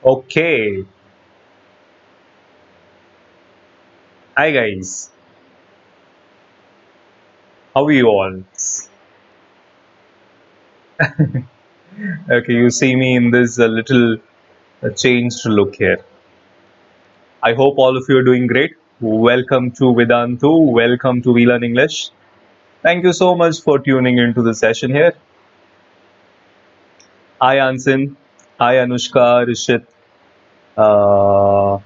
Okay. Hi guys. How are you all? Okay, you see me in this little changed look here. I hope all of you are doing great. Welcome to Vedantu. Welcome to We Learn English. Thank you so much for tuning into the session here. Hi Ansin. Hi Anushka, Rishit. Uh,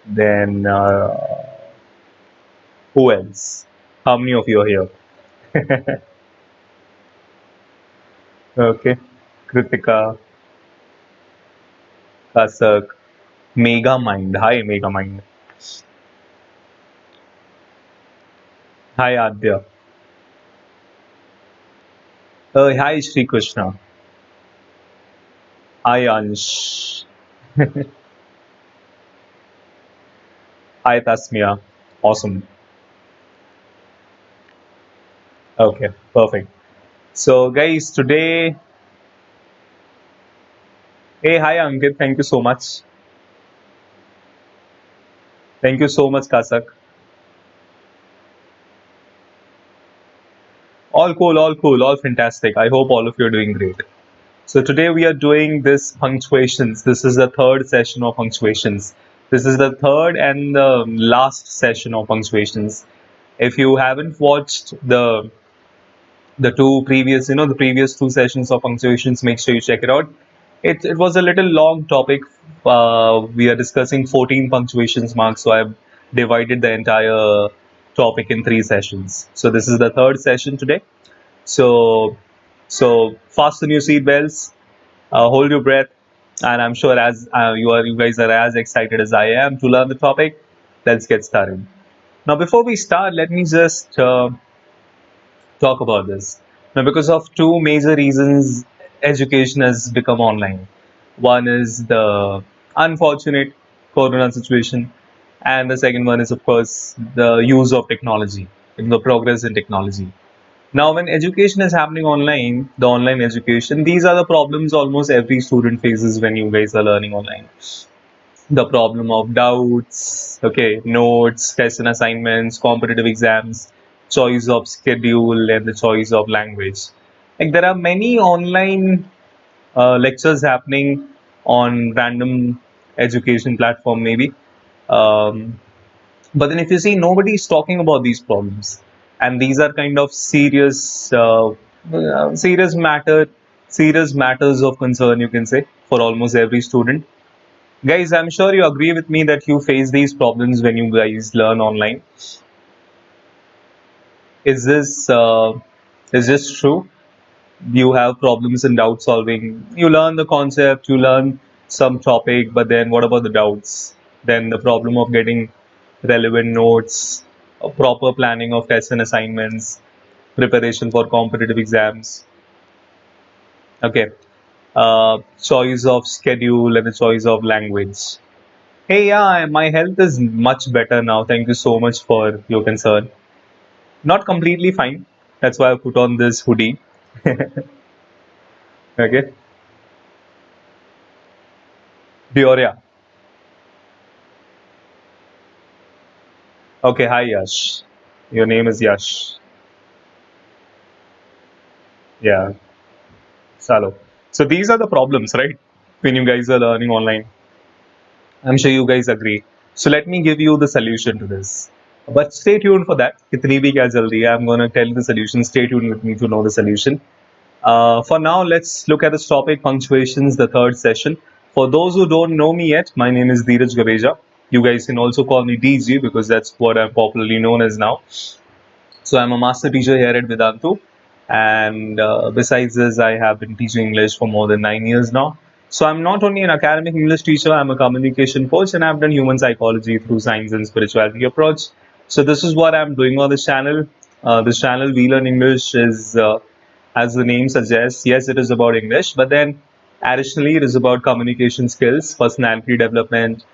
then who else? How many of you are here? Okay. Kritika, Kasak, Mega Mind. Hi Mega Mind. Hi Adya. Hi Shri Krishna. Hi Ansh. Hi Tasmia. Awesome. Okay, perfect. So guys, today, hey, hi Ankit. Thank you so much. Thank you so much, Kasak. All cool, all cool, all fantastic. I hope all of you are doing great. So today we are doing this punctuations. This is the third session of punctuations. This is the third and the last session of punctuations. If you haven't watched the two previous, the previous two sessions of punctuations, make sure you check it out. It was a little long topic. We are discussing 14 punctuations marks, so I've divided the entire topic in three sessions. So this is the third session today. So fasten your seat belts, hold your breath, and I'm sure as you guys are as excited as I am to learn the topic. Let's get started. Now, before we start, let me just talk about this. Now, because of two major reasons, education has become online. One is the unfortunate corona situation, and the second one is, of course, the use of technology, the progress in technology. Now, when education is happening online, the online education, these are the problems almost every student faces when you guys are learning online. The problem of doubts, okay, notes, tests and assignments, competitive exams, choice of schedule, and the choice of language. Like there are many online lectures happening on random education platform, maybe. Um, but then if you see, nobody is talking about these problems, and these are kind of serious matters of concern, you can say, for almost every student. Guys, I'm sure you agree with me that you face these problems when you guys learn online. Is this true? You have problems in doubt solving. You learn the concept, you learn some topic, but then what about the doubts? Then the problem of getting relevant notes, a proper planning of tests and assignments, preparation for competitive exams. Okay. Choice of schedule and the choice of language. Hey, yeah, my health is much better now. Thank you so much for your concern. Not completely fine. That's why I put on this hoodie. Okay. Dioria. Okay, hi Yash. Your name is Yash. Yeah, Salo. So these are the problems, right? When you guys are learning online. I'm sure you guys agree. So let me give you the solution to this. But stay tuned for that. Kitni bhi kya jaldi hai. I'm going to tell you the solution. Stay tuned with me to know the solution. For now, let's look at this topic, punctuations, the third session. For those who don't know me yet, my name is Dheeraj Gabeja. You guys can also call me DG because that's what I'm popularly known as now. So I'm a master teacher here at Vedantu. And besides this, I have been teaching English for more than 9 years now. So I'm not only an academic English teacher, I'm a communication coach and I've done human psychology through science and spirituality approach. So this is what I'm doing on this channel. This channel, We Learn English, is as the name suggests, yes, it is about English, but then additionally, it is about communication skills, personality development,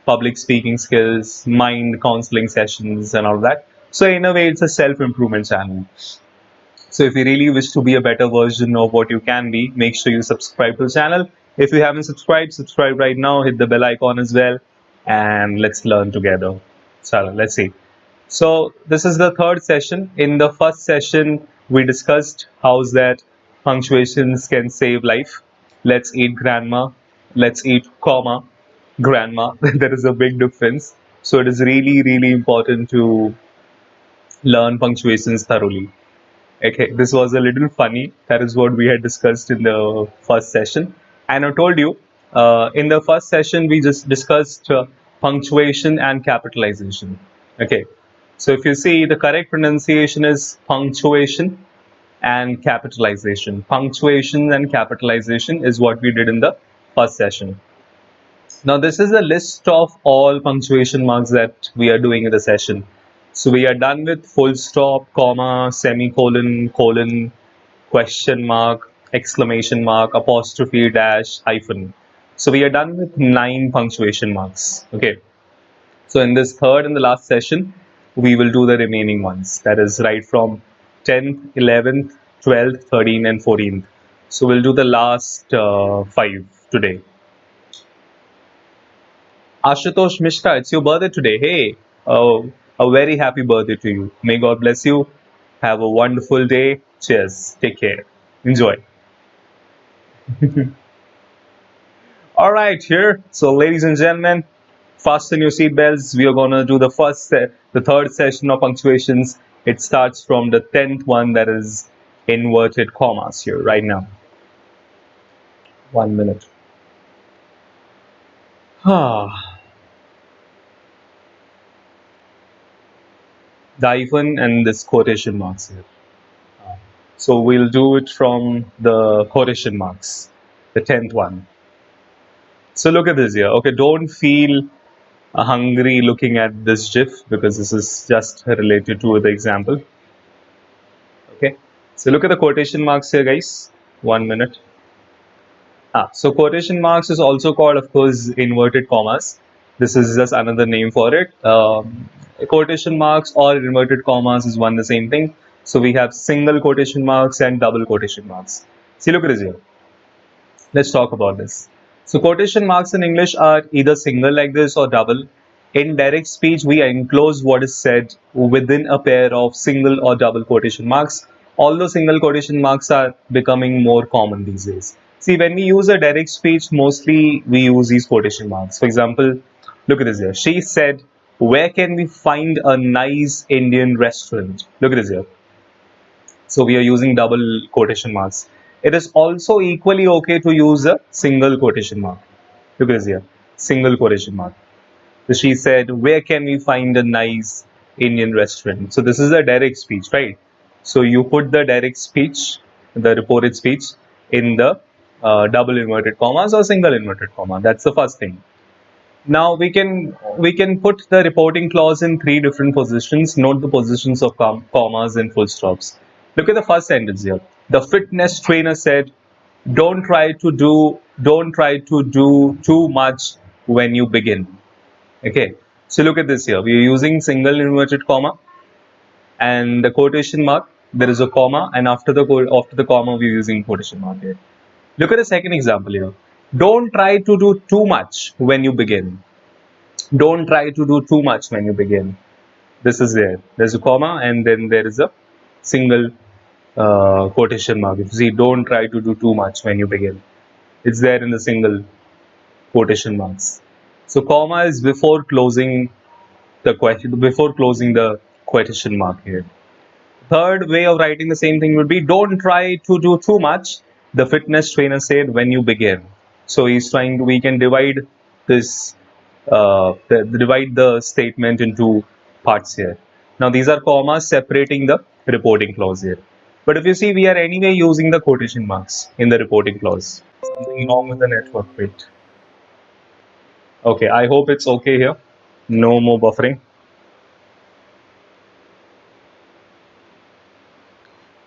public speaking skills, mind counseling sessions, and all that. So, in a way, it's a self improvement channel. So, if you really wish to be a better version of what you can be, make sure you subscribe to the channel If you haven't subscribed, subscribe right now, hit the bell icon as well, and let's learn together. So let's see. So this is the third session. In the first session, we discussed how's that punctuations can save life. Let's eat grandma. Let's eat comma grandma. There is a big difference. So it is really, really important to learn punctuations thoroughly. Okay, this was a little funny. That is what we had discussed in the first session. And I told you, in the first session, we just discussed punctuation and capitalization. Okay, so if you see, the correct pronunciation is punctuation and capitalization. Punctuation and capitalization is what we did in the first session. Now, this is a list of all punctuation marks that we are doing in the session. So we are done with full stop, comma, semicolon, colon, question mark, exclamation mark, apostrophe, dash, hyphen. So we are done with 9 punctuation marks. Okay. So in this third and the last session, we will do the remaining ones. That is right from 10th, 11th, 12th, 13th, and 14th. So we'll do the last 5 today. Ashutosh Mishra, it's your birthday today. Hey, a very happy birthday to you. May God bless you. Have a wonderful day. Cheers. Take care. Enjoy. All right, here. So, ladies and gentlemen, fasten your seatbelts. We are gonna do the the third session of punctuations. It starts from the 10th one, that is inverted commas here right now. 1 minute. The hyphen and this quotation marks here. So we'll do it from the quotation marks, the 10th one. So look at this here. Okay, don't feel hungry looking at this GIF because this is just related to the example. Okay, so look at the quotation marks here, guys. 1 minute. So quotation marks is also called, of course, inverted commas. This is just another name for it. Quotation marks or inverted commas is one the same thing. So we have single quotation marks and double quotation marks. See, look at this here. Let's talk about this. So quotation marks in English are either single like this or double. In direct speech, we enclose what is said within a pair of single or double quotation marks. Although single quotation marks are becoming more common these days. See, when we use a direct speech, mostly we use these quotation marks. For example, look at this here. She said, "Where can we find a nice Indian restaurant?" Look at this here. So we are using double quotation marks. It is also equally okay to use a single quotation mark. Look at this here, single quotation mark. So she said, "Where can we find a nice Indian restaurant?" So this is a direct speech, right? So you put the direct speech, the reported speech, in the double inverted commas or single inverted comma. That's the first thing. Now we can put the reporting clause in 3 different positions. Note the positions of commas and full stops. Look at the first sentence here. The fitness trainer said, don't try to do too much when you begin." Okay. So look at this here. We are using single inverted comma and the quotation mark. There is a comma, and after the comma we are using quotation mark here. Look at the second example here. Don't try to do too much when you begin. Don't try to do too much when you begin. This is there. There's a comma and then there is a single quotation mark. If you see, don't try to do too much when you begin. It's there in the single quotation marks. So comma is before closing the quotation mark here. Third way of writing the same thing would be, don't try to do too much. The fitness trainer said when you begin. So he's trying to, we can divide this, divide the statement into parts here. Now these are commas separating the reporting clause here. But if you see, we are anyway using the quotation marks in the reporting clause. Something wrong with the network bit. Okay, I hope it's okay here. No more buffering.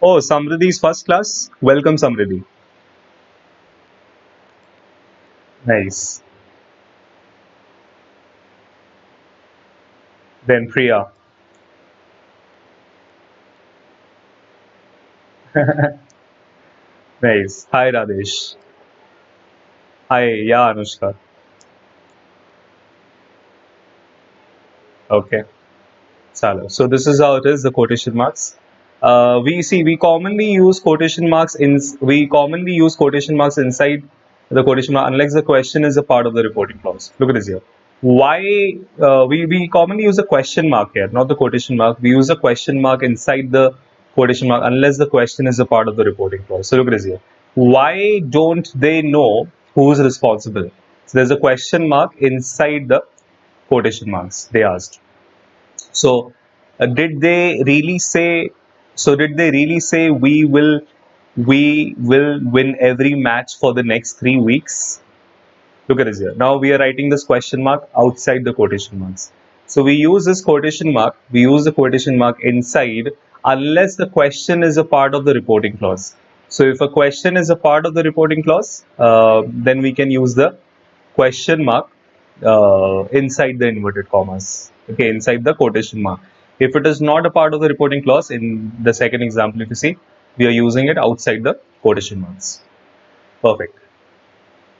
Oh, Samriddhi is first class. Welcome, Samriddhi. Nice. Then Priya. Nice. Hi, Radesh. Hi, yeah, Anushka. Okay, so this is how it is, the quotation marks. We commonly use quotation marks inside the quotation mark unless the question is a part of the reporting clause. Look at this here. Why we commonly use a question mark here, not the quotation mark. We use a question mark inside the quotation mark unless the question is a part of the reporting clause. So look at this here. Why don't they know who's responsible? So there's a question mark inside the quotation marks. They asked. So, did they really say? So, did they really say we will win every match for the next 3 weeks? Look at this here. Now we are writing this question mark outside the quotation marks. So we use this quotation mark. We use the quotation mark inside unless the question is a part of the reporting clause. So if a question is a part of the reporting clause, then we can use the question mark inside the inverted commas. Okay, inside the quotation mark. If it is not a part of the reporting clause, in the second example, if you see, we are using it outside the quotation marks. Perfect.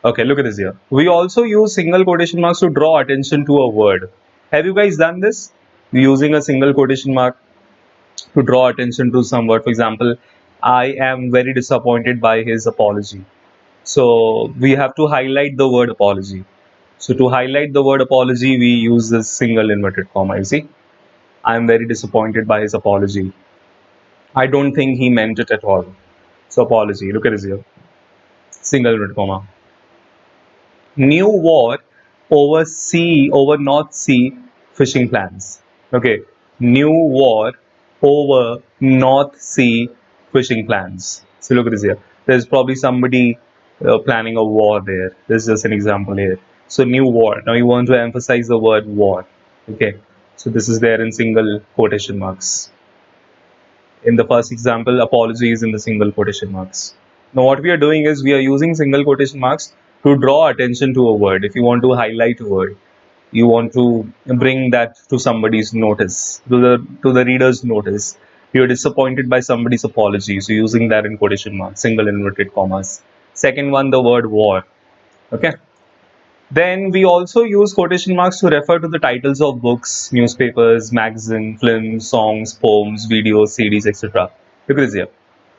Okay, look at this here. We also use single quotation marks to draw attention to a word. Have you guys done this? Using a single quotation mark to draw attention to some word. For example, I am very disappointed by his apology. So we have to highlight the word apology. So to highlight the word apology, we use this single inverted comma. You see, I am very disappointed by his apology. I don't think he meant it at all. So apology. Look at this here. Single inverted comma. New war over North Sea fishing plans. Okay, new war over North Sea fishing plans. So look at this here. There's probably somebody planning a war there. This is just an example here. So new war. Now you want to emphasize the word war. Okay, so this is there in single quotation marks. In the first example, apology is in the single quotation marks. Now what we are doing is we are using single quotation marks to draw attention to a word. If you want to highlight a word, you want to bring that to somebody's notice, to the reader's notice. You're disappointed by somebody's apology, so using that in quotation marks, single inverted commas. Second one, the word war. Okay. Then we also use quotation marks to refer to the titles of books, newspapers, magazines, films, songs, poems, videos, CDs, etc. Look at this here.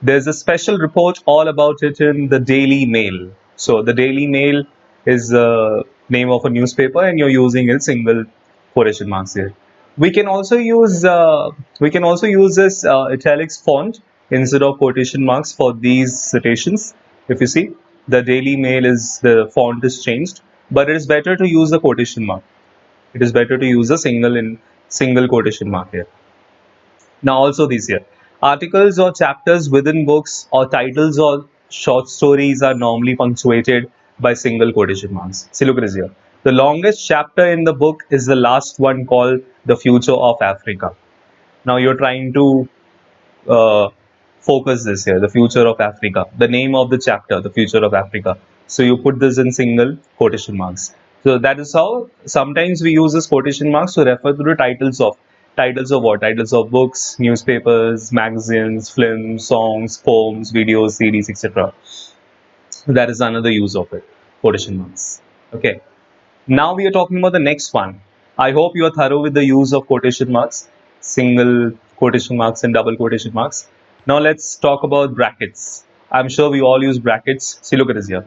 There's a special report all about it in the Daily Mail. So the Daily Mail is the name of a newspaper, and you're using a single quotation marks here. We can also use this italics font instead of quotation marks for these citations. If you see, the Daily Mail is the font is changed, but it is better to use the quotation mark. It is better to use a single quotation mark here. Now also these here. Articles or chapters within books or titles or short stories are normally punctuated by single quotation marks. See, look at this here. The longest chapter in the book is the last one, called The Future of Africa. Now you're trying to focus this here, the future of Africa, the name of the chapter, the future of Africa. So you put this in single quotation marks. So that is how sometimes we use this quotation marks to refer to the titles of what? Titles of books, newspapers, magazines, films, songs, poems, videos, CDs, etc. That is another use of it, quotation marks. Okay. Now we are talking about the next one. I hope you are thorough with the use of quotation marks, single quotation marks and double quotation marks. Now let's talk about brackets. I'm sure we all use brackets. See, look at this here.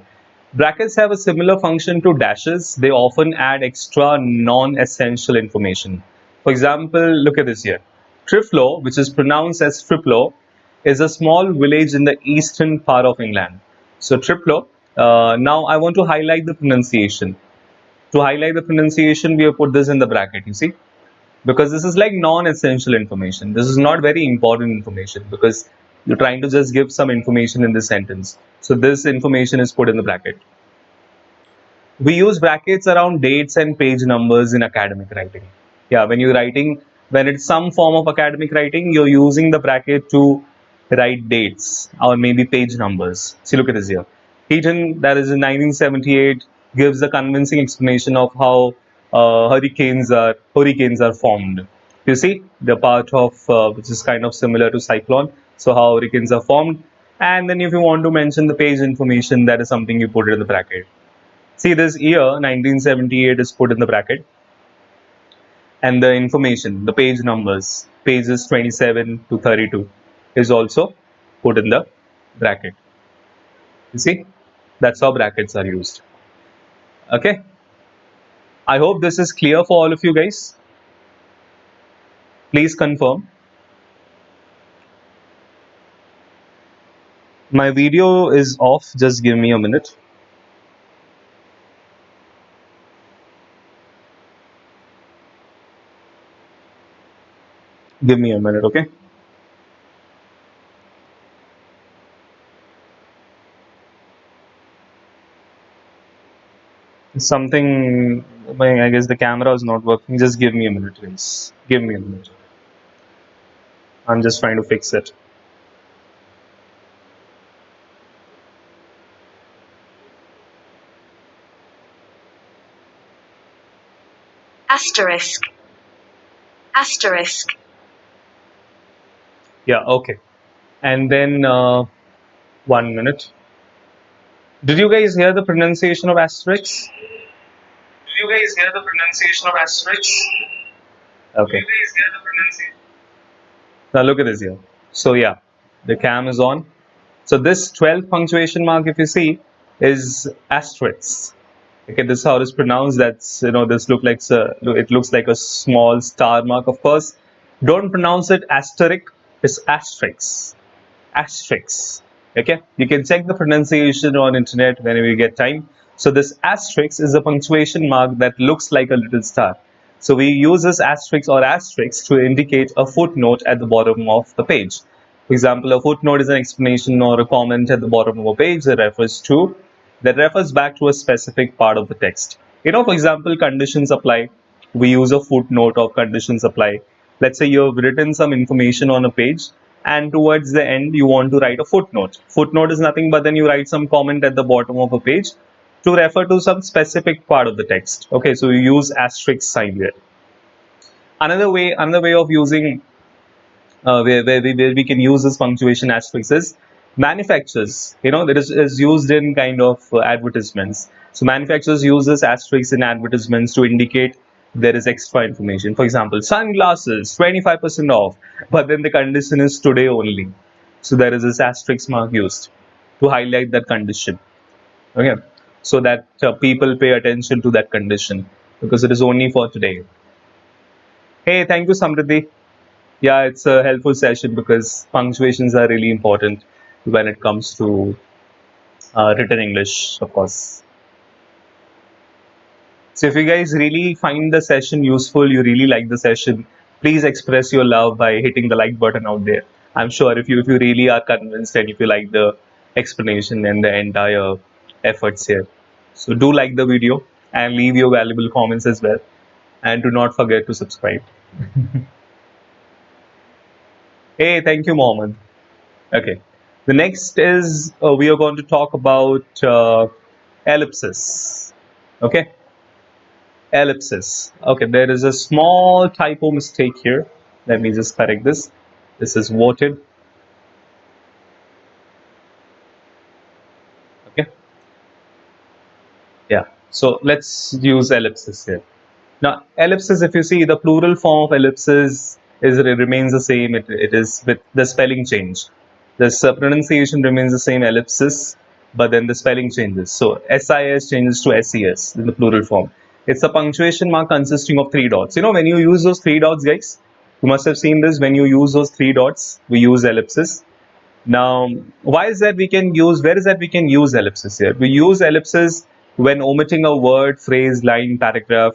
Brackets have a similar function to dashes. They often add extra non-essential information. For example, look at this here. Triflo, which is pronounced as Triplo, is a small village in the eastern part of England. So Triplo. Now I want to highlight the pronunciation. To highlight the pronunciation, we have put this in the bracket, you see, because this is like non-essential information. This is not very important information because you're trying to just give some information in this sentence. So this information is put in the bracket. We use brackets around dates and page numbers in academic writing. Yeah, when you're writing, when it's some form of academic writing, you're using the bracket to write dates or maybe page numbers. See, look at this here. Heaton, that is in 1978, gives a convincing explanation of how hurricanes are formed. You see the part of which is kind of similar to cyclone. So how hurricanes are formed, and then if you want to mention the page information, that is something you put it in the bracket. See, this year 1978 is put in the bracket, and the information, the page numbers, pages 27 to 32 is also put in the bracket. You see, that's how brackets are used. Okay, I hope this is clear for all of you guys. Please confirm. My video is off, just give me a minute. Give me a minute, okay? Something, I guess the camera is not working. Just give me a minute, please. Give me a minute. I'm just trying to fix it. Asterisk. Asterisk. Yeah, okay. And then 1 minute. Did you guys hear the pronunciation of asterisk? Did you guys hear the pronunciation of asterisk? Okay. Did you guys hear the pronunciation? Now look at this here. So yeah, the cam is on. So this 12th punctuation mark, if you see, is asterisk. Okay, this is how it is pronounced. That's, this it looks like a small star mark. Of course, don't pronounce it asterisk. It's asterisk. Asterisk. Okay, you can check the pronunciation on internet whenever you get time. So this asterisk is a punctuation mark that looks like a little star. So we use this asterisk or asterisk to indicate a footnote at the bottom of the page. For example, a footnote is an explanation or a comment at the bottom of a page that refers back to a specific part of the text. For example, conditions apply. We use a footnote of conditions apply. Let's say you've written some information on a page, and towards the end you want to write a footnote. Footnote is nothing but then you write some comment at the bottom of a page to refer to some specific part of the text. Okay, so you use asterisk sign there. Another way of using where we can use this punctuation asterisk is manufacturers. That is used in kind of advertisements. So manufacturers use this asterisk in advertisements to indicate there is extra information. For example, sunglasses 25% off, but then the condition is today only. So there is this asterisk mark used to highlight that condition. Okay, so that people pay attention to that condition because it is only for today. Hey, thank you, Samriddhi. Yeah, it's a helpful session because punctuations are really important when it comes to written English, of course. So if you guys really find the session useful, you really like the session, please express your love by hitting the like button out there. I'm sure if you really are convinced and if you like the explanation and the entire efforts here. So do like the video and leave your valuable comments as well. And do not forget to subscribe. Hey, thank you, Mohammed. Okay. The next is we are going to talk about ellipses. Okay. Ellipses. Okay, there is a small typo mistake here. Let me just correct this. This is voted. Okay. Yeah. So let's use ellipses here. Now, ellipses, if you see, the plural form of ellipses remains the same. It is with the spelling change. This pronunciation remains the same, ellipsis, but then the spelling changes. So SIS changes to SES in the plural form. It's a punctuation mark consisting of 3 dots. When you use those 3 dots, guys, you must have seen this. When you use those 3 dots, we use ellipsis. Now, where is that we can use ellipsis here? We use ellipsis when omitting a word, phrase, line, paragraph,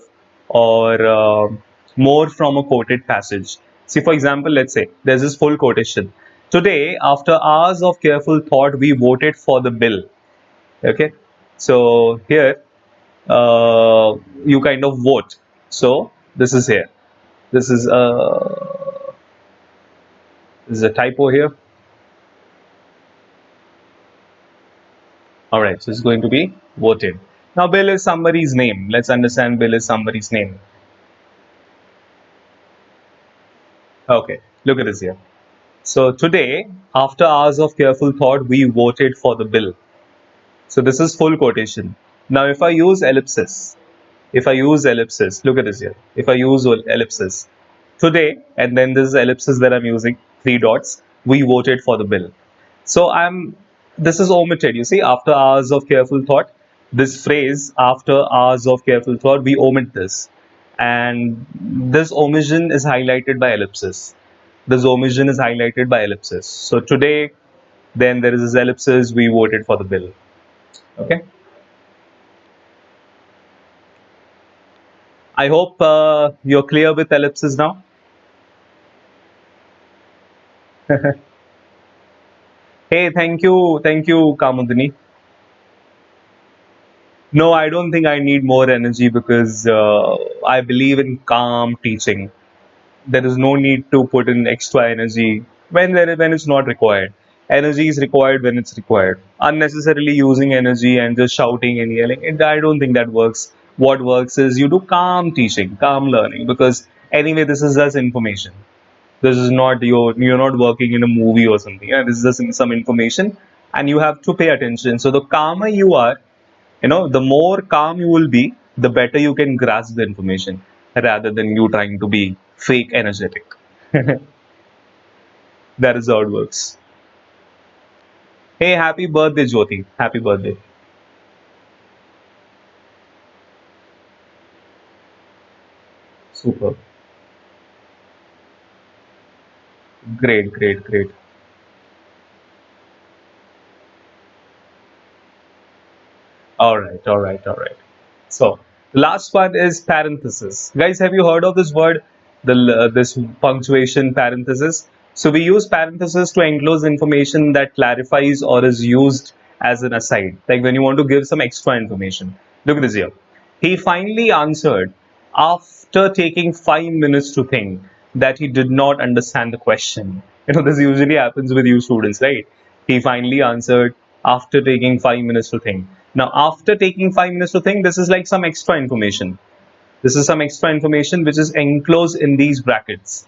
or more from a quoted passage. See, for example, let's say there's this full quotation. Today, after hours of careful thought, we voted for the bill. Okay, so here you kind of vote. So this is here. This is a typo here. All right, so it's going to be voted. Now, Bill is somebody's name. Let's understand Bill is somebody's name. Okay, look at this here. So today, after hours of careful thought, we voted for the bill. So this is full quotation. Now if I use ellipsis, look at this here. If I use ellipsis today, and then this ellipsis that I'm using, 3 dots, we voted for the bill. So this is omitted. You see, after hours of careful thought, this phrase, after hours of careful thought, we omit this. And this omission is highlighted by ellipsis. So today, then there is this ellipsis, we voted for the bill. Okay. I hope you're clear with ellipsis now. Hey, thank you, Kamudini. No, I don't think I need more energy because I believe in calm teaching. There is no need to put in extra energy when it's not required. Energy is required when it's required. Unnecessarily using energy and just shouting and yelling, I don't think that works. What works is you do calm teaching, calm learning, because anyway, this is just information. This is not you're not working in a movie or something. Yeah, this is just some information, and you have to pay attention. So the calmer you are, the more calm you will be, the better you can grasp the information rather than you trying to be fake energetic. That is how it works. Hey, happy birthday, Jyoti. Happy birthday. Super. Great, great, great. All right, all right, all right. So the last one is parenthesis. Guys, have you heard of this word? This punctuation parenthesis. So we use parenthesis to enclose information that clarifies or is used as an aside. Like when you want to give some extra information. Look at this here. He finally answered after taking 5 minutes to think that he did not understand the question. This usually happens with you students, right? He finally answered after taking 5 minutes to think. Now, after taking 5 minutes to think, this is like some extra information. This is some extra information which is enclosed in these brackets.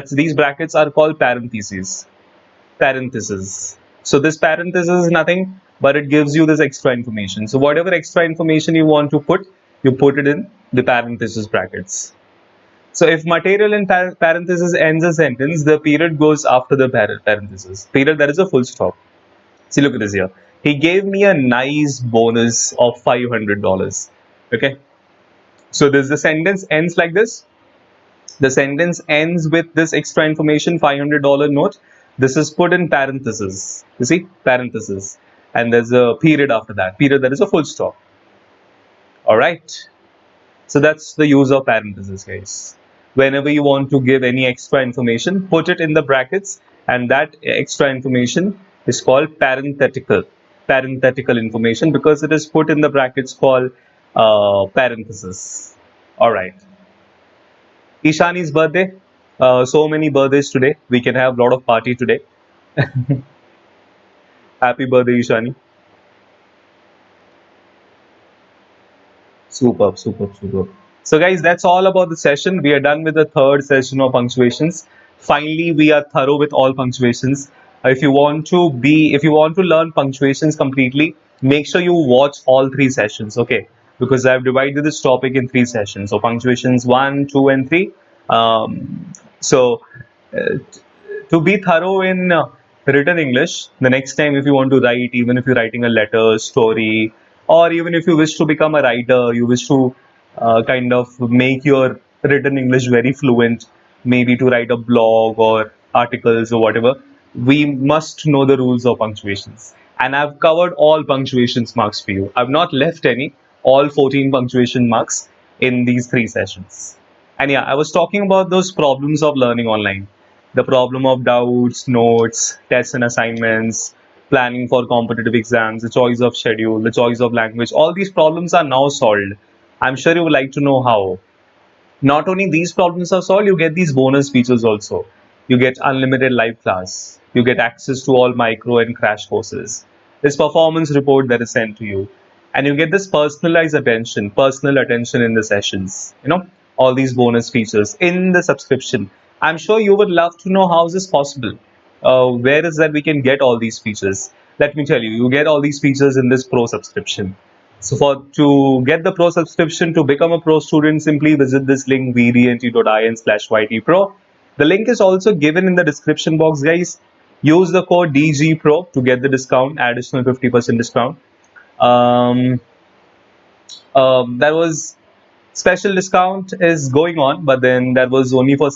These brackets are called parentheses. Parentheses. So this parenthesis is nothing, but it gives you this extra information. So whatever extra information you want to put, you put it in the parenthesis brackets. So if material in parenthesis ends a sentence, the period goes after the parenthesis. Period, that is a full stop. See, look at this here. He gave me a nice bonus of $500. Okay. So the sentence ends like this. The sentence ends with this extra information, $500 note. This is put in parentheses. You see, parentheses. And there's a period after that. Period, that is a full stop. All right. So that's the use of parentheses, guys. Whenever you want to give any extra information, put it in the brackets, and that extra information is called parenthetical. Parenthetical information, because it is put in the brackets called parenthesis. All right. Ishani's birthday. So many birthdays today. We can have a lot of party today. Happy birthday, Ishani. Superb, superb, superb. So guys, that's all about the session. We are done with the third session of punctuations. Finally, we are thorough with all punctuations. If you want to learn punctuations completely, make sure you watch all 3 sessions, okay? Because I've divided this topic in 3 sessions. So punctuations 1, 2, and 3. To be thorough in written English, the next time if you want to write, even if you're writing a letter, story, or even if you wish to become a writer, you wish to kind of make your written English very fluent, maybe to write a blog or articles or whatever, we must know the rules of punctuations. And I've covered all punctuations marks for you. I've not left any, all 14 punctuation marks in these 3 sessions. And yeah, I was talking about those problems of learning online. The problem of doubts, notes, tests and assignments, planning for competitive exams, the choice of schedule, the choice of language. All these problems are now solved. I'm sure you would like to know how. Not only these problems are solved, you get these bonus features also. You get unlimited live class. You get access to all micro and crash courses. This performance report that is sent to you. And you get this personal attention in the sessions. All these bonus features in the subscription. I'm sure you would love to know how is this possible. Where is that we can get all these features? Let me tell you, you get all these features in this Pro subscription. So to get the pro subscription, to become a pro student, simply visit this link vdnt.in/ytpro. The link is also given in the description box, guys. Use the code DGPRO to get the discount, additional 50% discount. That was special discount is going on, but then that was only for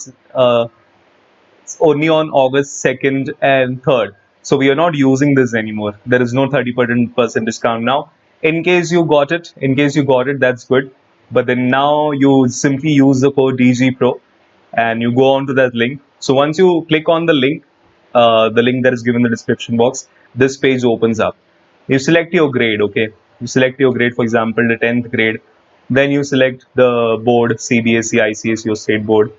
only on August 2nd and 3rd. So we are not using this anymore. There is no 30% discount now. In case you got it, that's good. But then now you simply use the code DGPRO and you go on to that link. So once you click on the link that is given in the description box, this page opens up. You select your grade, okay? You select your grade, for example, the 10th grade. Then you select the board, CBSE, ICSE, or state board.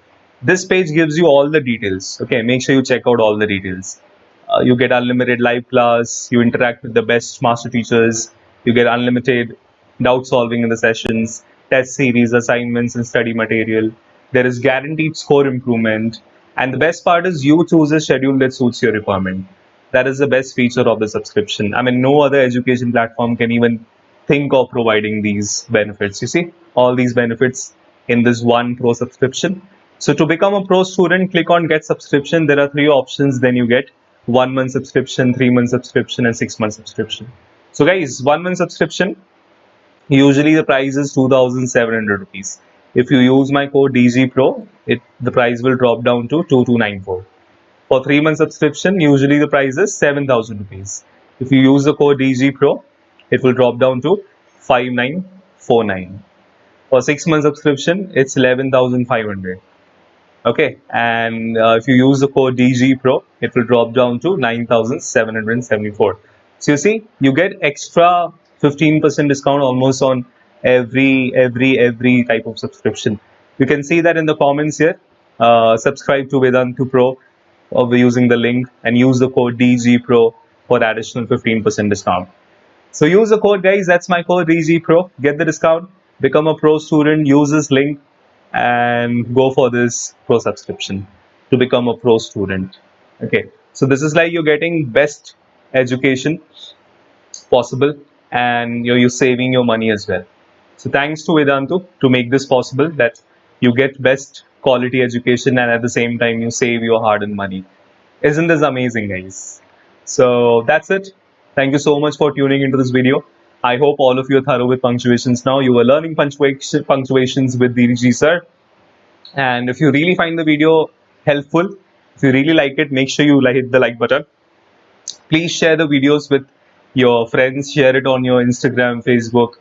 This page gives you all the details, okay? Make sure you check out all the details. You get unlimited live class, you interact with the best master teachers, you get unlimited doubt solving in the sessions, test series, assignments, and study material. There is guaranteed score improvement, and the best part is you choose a schedule that suits your requirement. That is the best feature of the subscription. I mean, no other education platform can even think of providing these benefits. You see, all these benefits in this one pro subscription. So to become a pro student, click on get subscription. There are 3 options. Then you get 1 month subscription, 3 month subscription, and 6 month subscription. So guys, 1 month subscription, usually the price is 2,700 rupees. If you use my code DGPRO, the price will drop down to 2,294. For 3 month subscription, usually the price is 7,000 rupees. If you use the code DGPRO, it will drop down to 5,949. For 6 month subscription, it's 11,500. Okay, and if you use the code DGPRO, it will drop down to 9,774. So you see, you get extra 15% discount almost on every type of subscription. You can see that in the comments here. Subscribe to Vedantu Pro using the link and use the code DGPRO for additional 15% discount. So use the code, guys. That's my code DGPRO. Get the discount, become a pro student, use this link, and go for this pro subscription to become a pro student. Okay, so this is like you're getting best education possible, and you're saving your money as well. So thanks to Vedantu to make this possible, that you get best quality education and at the same time you save your hard-earned money. Isn't this amazing, guys? So that's it. Thank you so much for tuning into this video. I hope all of you are thorough with punctuations now. You are learning punctuations with DG sir. And if you really find the video helpful, if you really like it, make sure you hit the like button. Please share the videos with your friends. Share it on your Instagram, Facebook,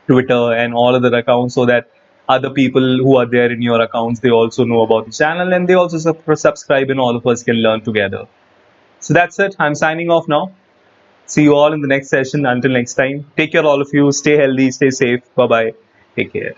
Twitter, and all other accounts, so that other people who are there in your accounts, they also know about the channel and they also subscribe, and all of us can learn together. So that's it. I'm signing off now. See you all in the next session. Until next time, take care all of you. Stay healthy, stay safe. Bye bye. Take care.